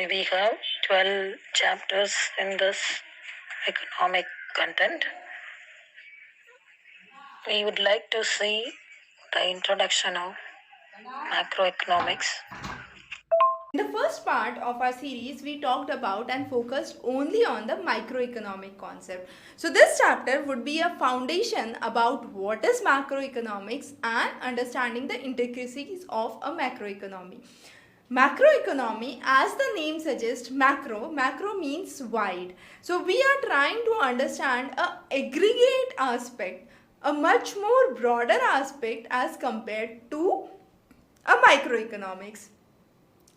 We have 12 chapters in this economic content. We would like to see the introduction of macroeconomics. In the first part of our series, we talked about and focused only on the microeconomic concept. So, this chapter would be a foundation about what is macroeconomics and understanding the intricacies of a macroeconomy. Macroeconomy, as the name suggests, macro means wide. So, we are trying to understand a aggregate aspect, a much more broader aspect as compared to a microeconomics.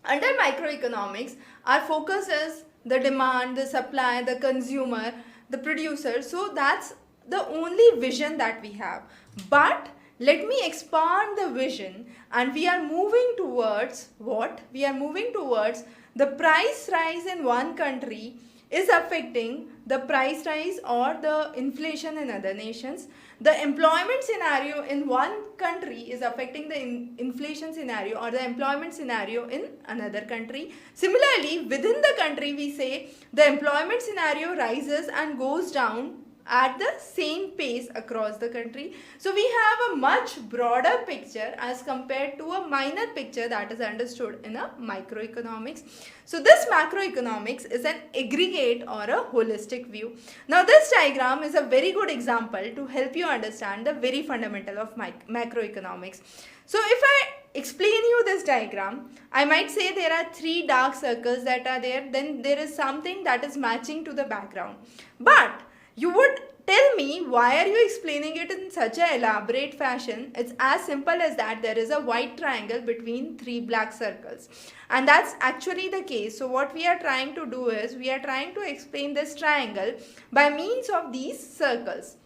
Under microeconomics, our focus is the demand, the supply, the consumer, the producer. So that's the only vision that we have. But let me expand the vision, and we are moving towards what? We are moving towards the price rise in one country is affecting the price rise or the inflation in other nations. The employment scenario in one country is affecting the inflation scenario or the employment scenario in another country. Similarly, within the country, we say the employment scenario rises and goes down at the same pace across the country. So we have a much broader picture as compared to a minor picture that is understood in a microeconomics. So this macroeconomics is an aggregate or a holistic view. Now this diagram is a very good example to help you understand the very fundamental of macroeconomics. So if I explain you this diagram, I might say there are three dark circles that are there, then there is something that is matching to the background. But you would tell me, why are you explaining it in such an elaborate fashion? It's as simple as that. There is a white triangle between three black circles, and that's actually the case. So what we are trying to do is we are trying to explain this triangle by means of these circles.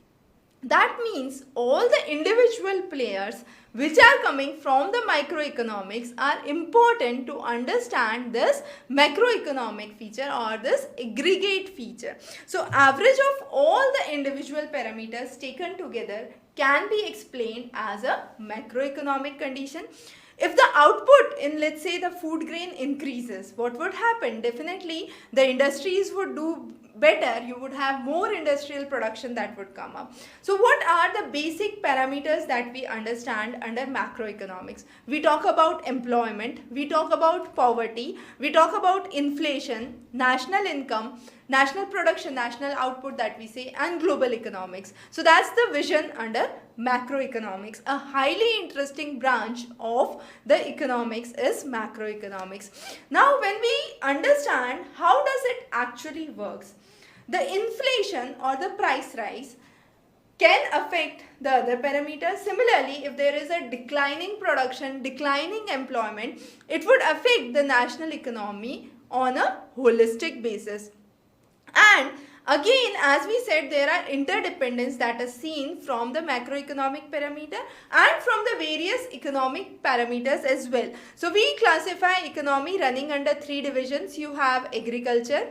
That means all the individual players which are coming from the microeconomics are important to understand this macroeconomic feature or this aggregate feature. So average of all the individual parameters taken together can be explained as a macroeconomic condition. If the output in, let's say, the food grain increases, what would happen? Definitely the industries would do better. You would have more industrial production that would come up. So what are the basic parameters that we understand under macroeconomics? We talk about employment, we talk about poverty, we talk about inflation, national income, national production, national output that we say, and global economics. So that's the vision under macroeconomics. A highly interesting branch of the economics is macroeconomics. Now when we understand how does it actually works, the inflation or the price rise can affect the other parameters. Similarly, if there is a declining production, declining employment, it would affect the national economy on a holistic basis. And again, as we said, there are interdependence that is seen from the macroeconomic parameter and from the various economic parameters as well. So we classify economy running under three divisions. You have agriculture,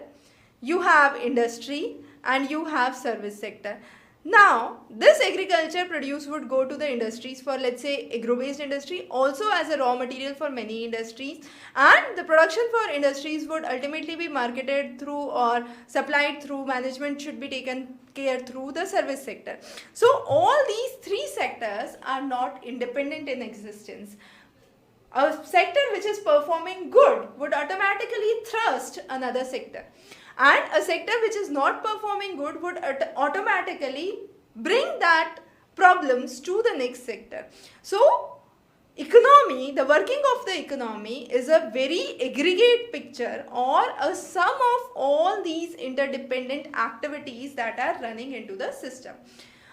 you have industry, and you have service sector. Now, this agriculture produce would go to the industries for, let's say, agro-based industry, also as a raw material for many industries, and the production for industries would ultimately be marketed through or supplied through, management should be taken care through the service sector. So all these three sectors are not independent in existence. A sector which is performing good would automatically thrust another sector, and a sector which is not performing good would automatically bring that problems to the next sector. So economy, the working of the economy is a very aggregate picture or a sum of all these interdependent activities that are running into the system.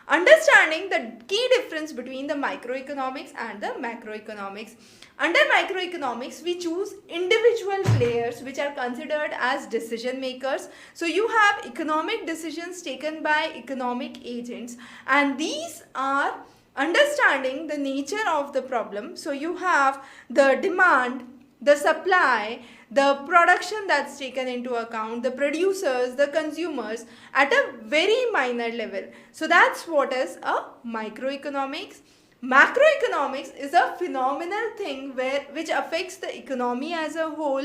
Understanding the key difference between the microeconomics and the macroeconomics. Under microeconomics, we choose individual players which are considered as decision makers. So you have economic decisions taken by economic agents, and these are understanding the nature of the problem. So you have the demand, the supply, the production that's taken into account, the producers, the consumers at a very minor level. So that's what is a microeconomics. Macroeconomics is a phenomenal thing which affects the economy as a whole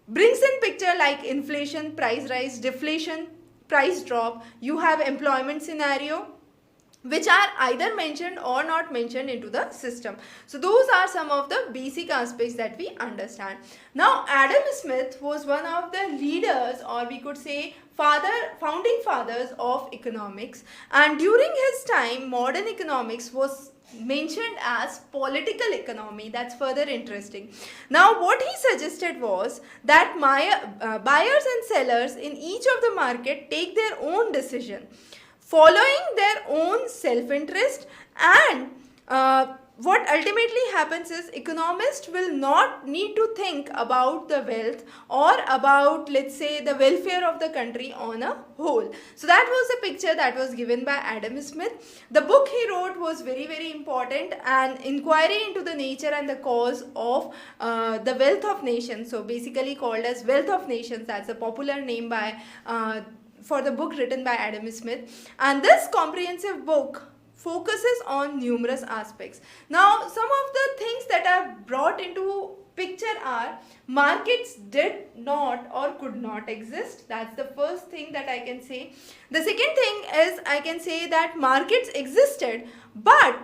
brings in picture like inflation, price rise, deflation, price drop. You have employment scenario, which are either mentioned or not mentioned into the system. So those are some of the basic aspects that we understand. Now Adam Smith was one of the leaders, or we could say founding fathers of economics, and during his time modern economics was mentioned as political economy. That's further interesting. Now what he suggested was that buyers and sellers in each of the market take their own decision following their own self-interest, and what ultimately happens is economists will not need to think about the wealth or about, let's say, the welfare of the country on a whole. So that was a picture that was given by Adam Smith. The book he wrote was very, very important, an inquiry into the nature and the cause of the wealth of nations. So basically called as Wealth of Nations. That's a popular name by for the book written by Adam Smith. And this comprehensive book focuses on numerous aspects. Now, some of the things that are brought into picture are markets did not or could not exist. That's the first thing that I can say. The second thing is I can say that markets existed, but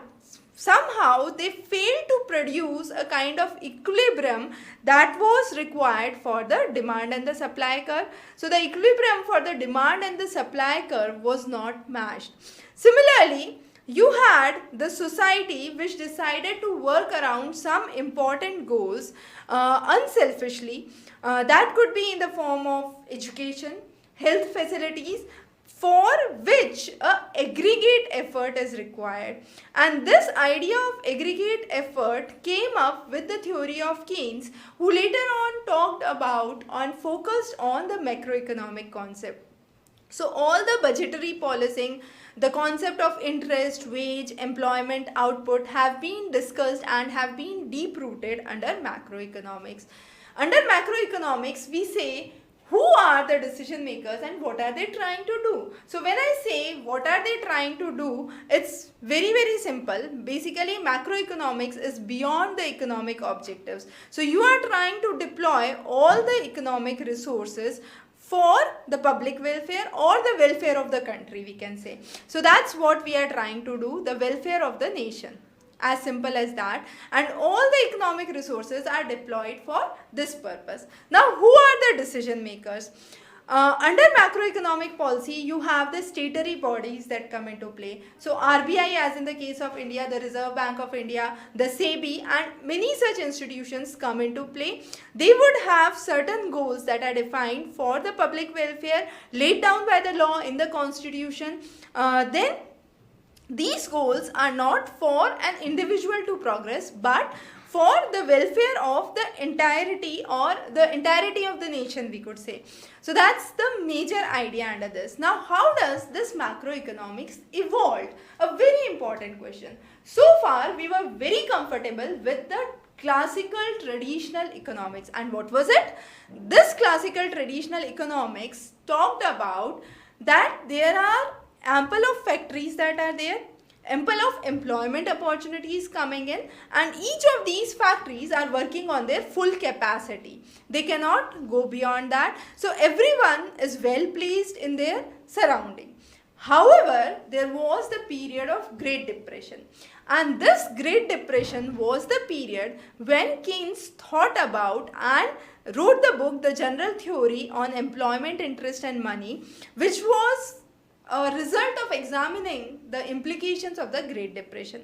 somehow they failed to produce a kind of equilibrium that was required for the demand and the supply curve. So the equilibrium for the demand and the supply curve was not matched. Similarly, you had the society which decided to work around some important goals unselfishly. That could be in the form of education, health facilities, for which an aggregate effort is required. And this idea of aggregate effort came up with the theory of Keynes, who later on talked about and focused on the macroeconomic concept. So all the budgetary policing, the concept of interest, wage, employment, output have been discussed and have been deep rooted under macroeconomics. Under macroeconomics, we say who are the decision makers and what are they trying to do. So when I say what are they trying to do, it's very, very simple. Basically, macroeconomics is beyond the economic objectives. So you are trying to deploy all the economic resources for the public welfare or the welfare of the country, we can say. So that's what we are trying to do, the welfare of the nation. As simple as that. And all the economic resources are deployed for this purpose. Now, who are the decision makers? Under macroeconomic policy, you have the statutory bodies that come into play. So RBI, as in the case of India, the Reserve Bank of India, the SEBI, and many such institutions come into play. They would have certain goals that are defined for the public welfare, laid down by the law in the constitution. Then these goals are not for an individual to progress, but for the welfare of the entirety or the entirety of the nation, we could say. So that's the major idea under this. Now, how does this macroeconomics evolve? A very important question. So far, we were very comfortable with the classical traditional economics. And what was it? This classical traditional economics talked about that there are ample of factories that are there, ample of employment opportunities coming in, and each of these factories are working on their full capacity. They cannot go beyond that. So everyone is well placed in their surrounding. However, there was the period of Great Depression, and this Great Depression was the period when Keynes thought about and wrote the book The General Theory on Employment, Interest and Money, which was a result of examining the implications of the Great Depression.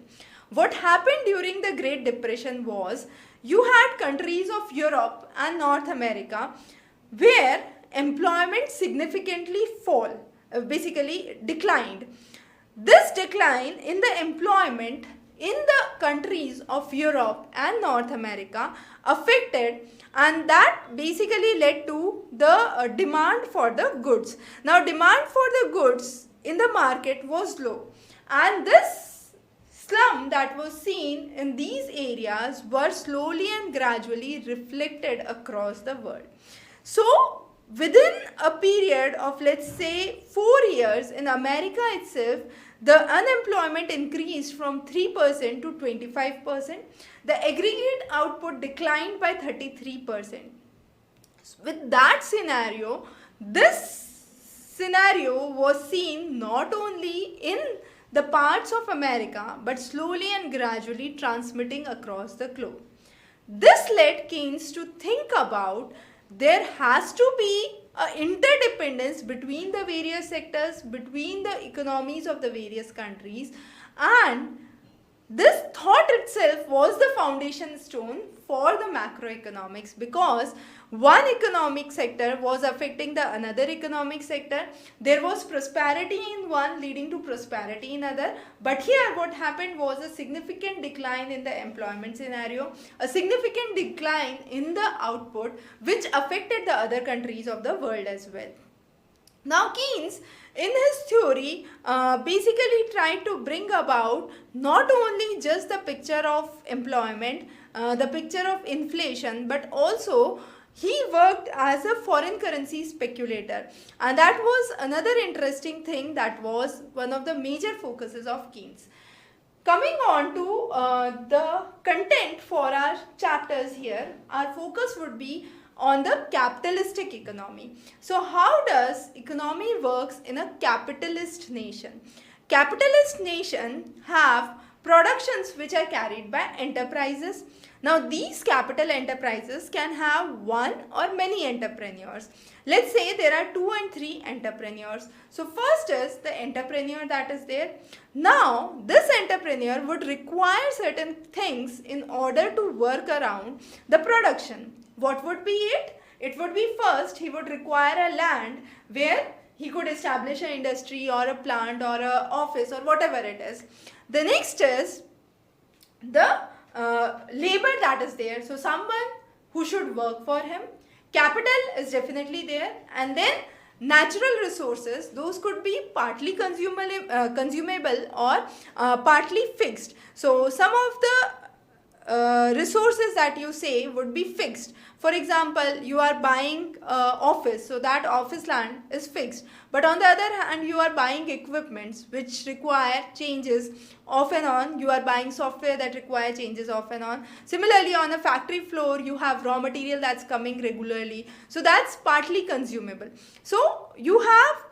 What happened during the Great Depression was you had countries of Europe and North America where employment significantly basically declined. This decline in the employment in the countries of Europe and North America affected, and that basically led to the demand for the goods. Now, demand for the goods in the market was low, and this slum that was seen in these areas were slowly and gradually reflected across the world. So, within a period of, let's say, 4 years in America itself, the unemployment increased from 3% to 25%. The aggregate output declined by 33%. With that scenario, this scenario was seen not only in the parts of America but slowly and gradually transmitting across the globe. This led Keynes to think about there has to be an interdependence between the various sectors, between the economies of the various countries, and this thought itself was the foundation stone for the macroeconomics, because one economic sector was affecting the another economic sector. There was prosperity in one leading to prosperity in other, but here what happened was a significant decline in the employment scenario, a significant decline in the output, which affected the other countries of the world as well. Now Keynes, in his theory, basically tried to bring about not only just the picture of employment, the picture of inflation, but also he worked as a foreign currency speculator, and that was another interesting thing that was one of the major focuses of Keynes. Coming on to the content for our chapters here, our focus would be on the capitalistic economy. So how does economy works in a capitalist nation? Capitalist nation have productions which are carried by enterprises. Now these capital enterprises can have one or many entrepreneurs. Let's say there are 2 and 3 entrepreneurs. So first is the entrepreneur that is there. Now this entrepreneur would require certain things in order to work around the production. What would be it? It would be, first he would require a land where he could establish an industry or a plant or a office or whatever it is. The next is the labor that is there. So someone who should work for him. Capital is definitely there, and then natural resources, those could be partly consumable or partly fixed. So some of the resources that you say would be fixed. For example, you are buying office, so that office land is fixed. But on the other hand, you are buying equipments which require changes off and on. You are buying software that require changes off and on. Similarly, on a factory floor, you have raw material that's coming regularly. So that's partly consumable. So you have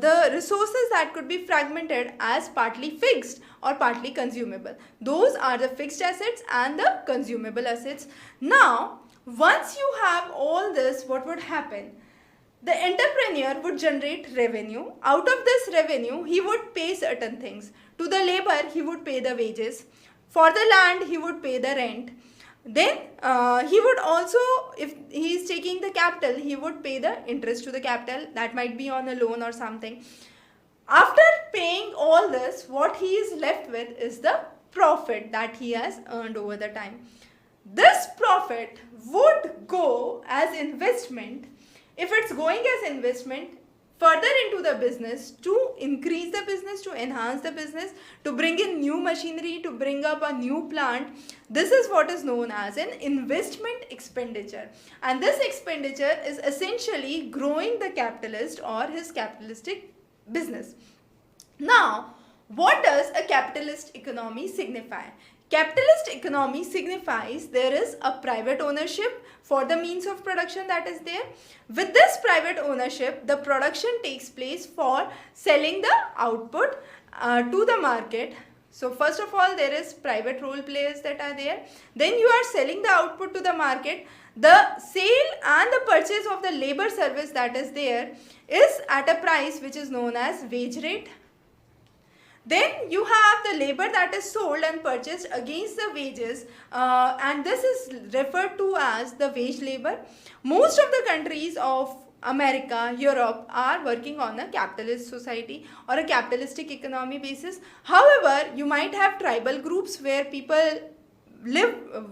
the resources that could be fragmented as partly fixed or partly consumable. Those are the fixed assets and the consumable assets. Now, once you have all this, what would happen? The entrepreneur would generate revenue. Out of this revenue, he would pay certain things. To the labor, he would pay the wages. For the land, he would pay the rent. Then he would also, if he is taking the capital, he would pay the interest to the capital. That might be on a loan or something. After paying all this, what he is left with is the profit that he has earned over the time. This profit would go as investment. If it's going as investment further into the business, to increase the business, to enhance the business, to bring in new machinery, to bring up a new plant, this is what is known as an investment expenditure. And this expenditure is essentially growing the capitalist or his capitalistic business. Now, what does a capitalist economy signify? Capitalist economy signifies there is a private ownership for the means of production that is there. With this private ownership, the production takes place for selling the output to the market. So first of all, there is private role players that are there. Then you are selling the output to the market. The sale and the purchase of the labor service that is there is at a price which is known as wage rate. Then you have the labor that is sold and purchased against the wages, and this is referred to as the wage labor. Most of the countries of America, Europe are working on a capitalist society or a capitalistic economy basis. However, you might have tribal groups where people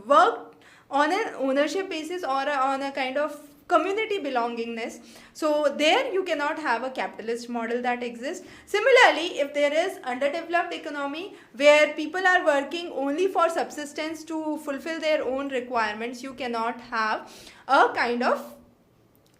work on an ownership basis or on a kind of community belongingness. So there you cannot have a capitalist model that exists. Similarly, if there is underdeveloped economy where people are working only for subsistence to fulfill their own requirements, you cannot have a kind of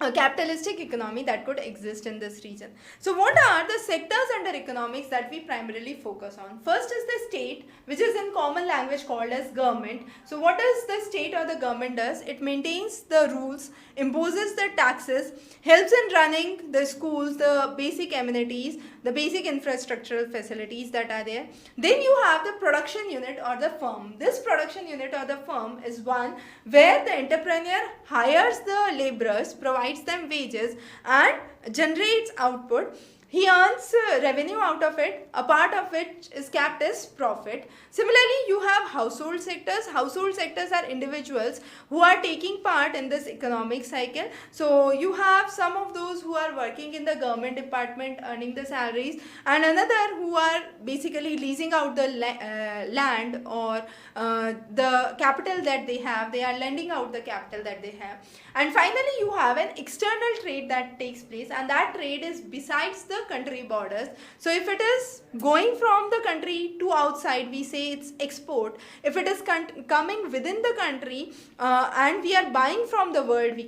a capitalistic economy that could exist in this region. So what are the sectors under economics that we primarily focus on? First is the state, which is in common language called as government. So what does the state or the government does? It maintains the rules, imposes the taxes, helps in running the schools, the basic amenities, the basic infrastructural facilities that are there. Then you have the production unit or the firm. This production unit or the firm is one where the entrepreneur hires the laborers, provides them wages and generates output. He earns revenue out of it, a part of which is capped as profit. Similarly, you have household sectors. Household sectors are individuals who are taking part in this economic cycle. So you have some of those who are working in the government department earning the salaries, and another who are basically leasing out the land or the capital that they have. They are lending out the capital that they have. And finally, you have an external trade that takes place, and that trade is besides the country borders. So if it is going from the country to outside, we say it's export. If it is coming within the country and we are buying from the world, we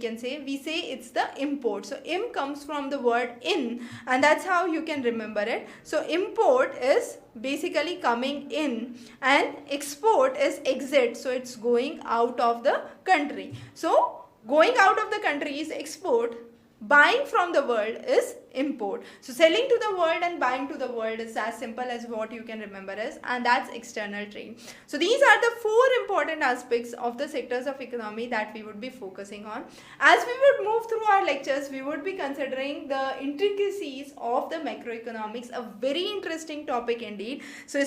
say it's the import. So im comes from the word in, and that's how you can remember it. So import is basically coming in and export is exit, so it's going out of the country. So going out of the country is export, buying from the world is import. So selling to the world and buying to the world is as simple as what you can remember as, and that's external trade. So these are the four important aspects of the sectors of economy that we would be focusing on. As we would move through our lectures, we would be considering the intricacies of the macroeconomics, a very interesting topic indeed. So